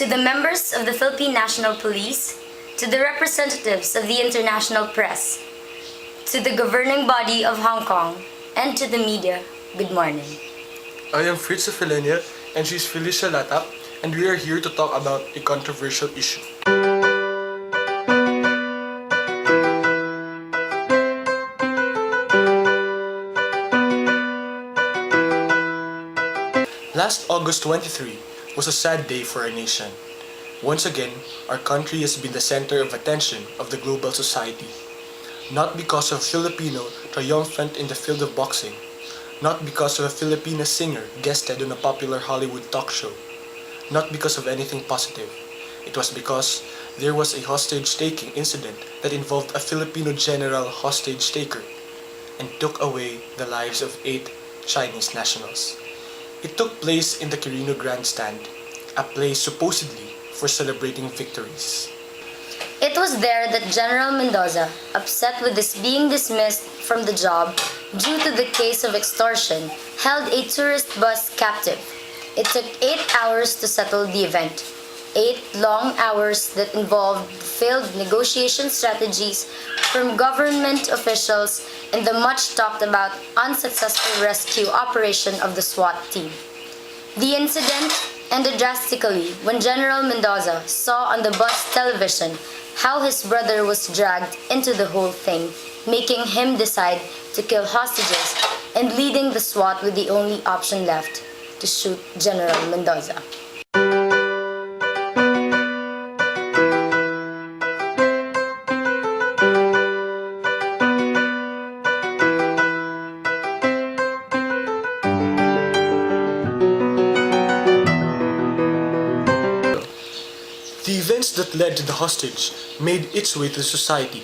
to the members of the Philippine National Police, to the representatives of the international press, to the governing body of Hong Kong, and to the media, good morning. I am Fritz Hofilena and she's Felisha Latap, and we are here to talk about a controversial issue. Last August 23 was a sad day for our nation. Once again, our country has been the center of attention of the global society. Not because of a Filipino triumphant in the field of boxing, not because of a Filipina singer guested on a popular Hollywood talk show, not because of anything positive. It was because there was a hostage-taking incident that involved a Filipino general hostage-taker and took away the lives of 8 Chinese nationals. It took place in the Quirino Grandstand, a place supposedly for celebrating victories. It was there that General Mendoza, upset with his being dismissed from the job due to the case of extortion, held a tourist bus captive. It took 8 hours to settle the event. 8 long hours that involved failed negotiation strategies from government officials and the much talked about unsuccessful rescue operation of the SWAT team. The incident ended drastically when General Mendoza saw on the bus television how his brother was dragged into the whole thing, making him decide to kill hostages and leading the SWAT with the only option left, to shoot General Mendoza. The events that led to the hostage made its way to society.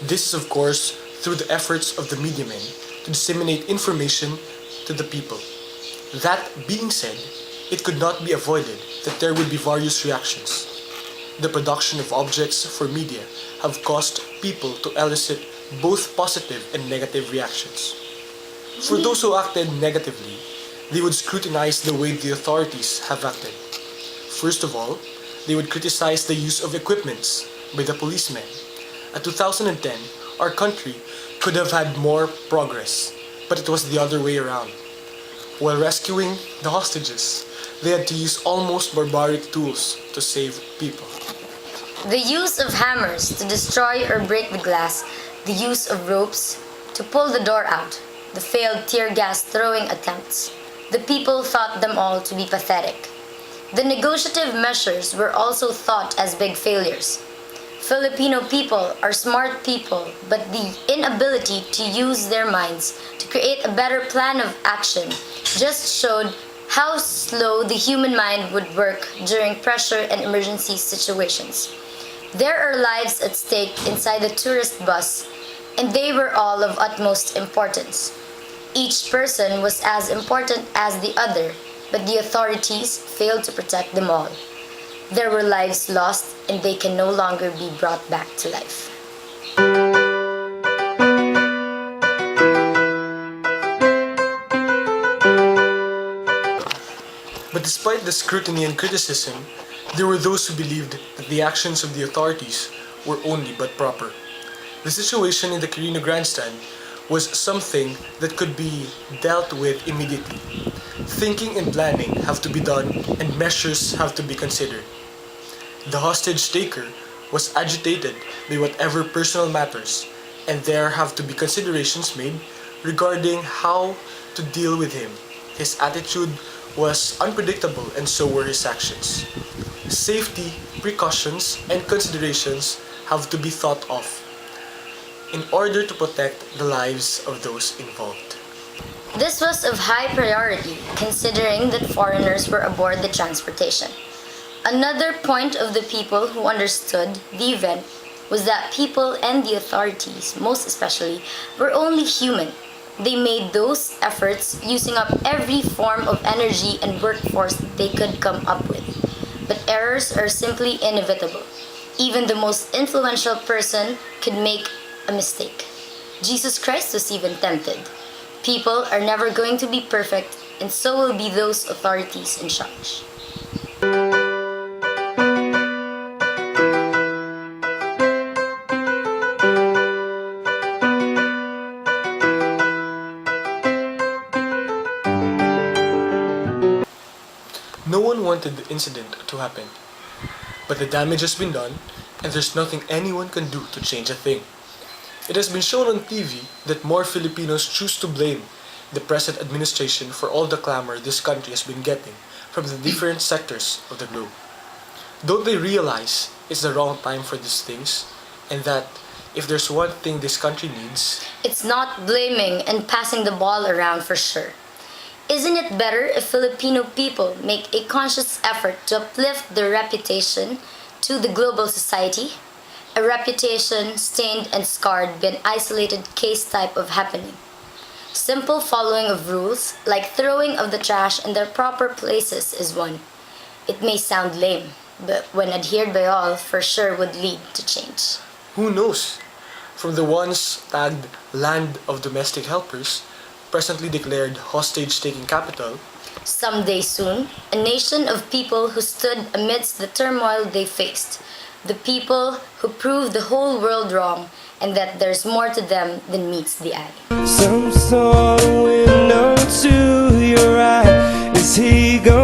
This is of course through the efforts of the media men to disseminate information to the people. That being said, it could not be avoided that there would be various reactions. The production of objects for media have caused people to elicit both positive and negative reactions. For those who acted negatively, they would scrutinize the way the authorities have acted. First of all, they would criticize the use of equipments by the policemen. At 2010, our country could have had more progress, but it was the other way around. While rescuing the hostages, they had to use almost barbaric tools to save people. The use of hammers to destroy or break the glass, the use of ropes to pull the door out, the failed tear gas throwing attempts. The people thought them all to be pathetic. The negotiative measures were also thought as big failures. Filipino people are smart people, but the inability to use their minds to create a better plan of action just showed how slow the human mind would work during pressure and emergency situations. There are lives at stake inside the tourist bus, and they were all of utmost importance. Each person was as important as the other, but the authorities failed to protect them all. There were lives lost, and they can no longer be brought back to life. But despite the scrutiny and criticism, there were those who believed that the actions of the authorities were only but proper. The situation in the Quirino Grandstand was something that could be dealt with immediately. Thinking and planning have to be done and measures have to be considered. The hostage taker was agitated by whatever personal matters, and there have to be considerations made regarding how to deal with him. His attitude was unpredictable and so were his actions. Safety, precautions, and considerations have to be thought of in order to protect the lives of those involved. This was of high priority, considering that foreigners were aboard the transportation. Another point of the people who understood the event was that people and the authorities, most especially, were only human. They made those efforts using up every form of energy and workforce they could come up with. But errors are simply inevitable. Even the most influential person could make a mistake. Jesus Christ was even tempted. People are never going to be perfect, and so will be those authorities in charge. wanted the incident to happen. But the damage has been done, and there's nothing anyone can do to change a thing. It has been shown on TV that more Filipinos choose to blame the present administration for all the clamor this country has been getting from the different sectors of the globe. Don't they realize it's the wrong time for these things, and that if there's one thing this country needs, It's not blaming and passing the ball around for sure. Isn't it better if Filipino people make a conscious effort to uplift their reputation to the global society? A reputation stained and scarred by an isolated case type of happening. Simple following of rules, like throwing of the trash in their proper places, is one. It may sound lame, but when adhered by all, for sure would lead to change. who knows? From the once tagged land of domestic helpers, presently declared hostage-taking capital, Someday soon, a nation of people who stood amidst the turmoil they faced. The people who proved the whole world wrong and that there's more to them than meets the eye. Some sort of window to your eye. Is he going?